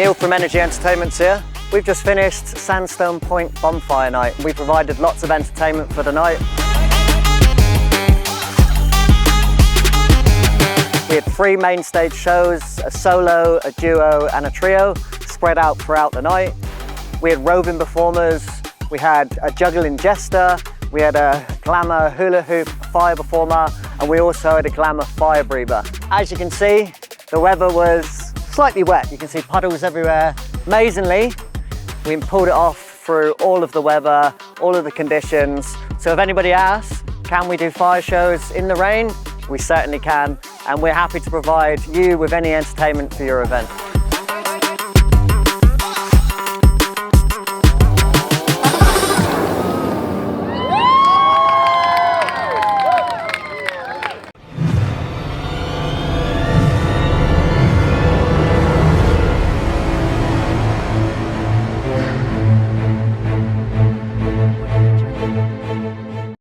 Neil from Energy Entertainment's here. We've just finished Sandstone Point Bonfire Night. We provided lots of entertainment for the night. We had 3 main stage shows, a solo, a duo and a trio, spread out throughout the night. We had roving performers, we had a juggling jester, we had a glamour hula hoop fire performer, and we also had a glamour fire breather. As you can see, the weather was slightly wet. You can see puddles everywhere. Amazingly, we pulled it off through all of the weather, all of the conditions. So if anybody asks, can we do fire shows in the rain? We certainly can, and we're happy to provide you with any entertainment for your event.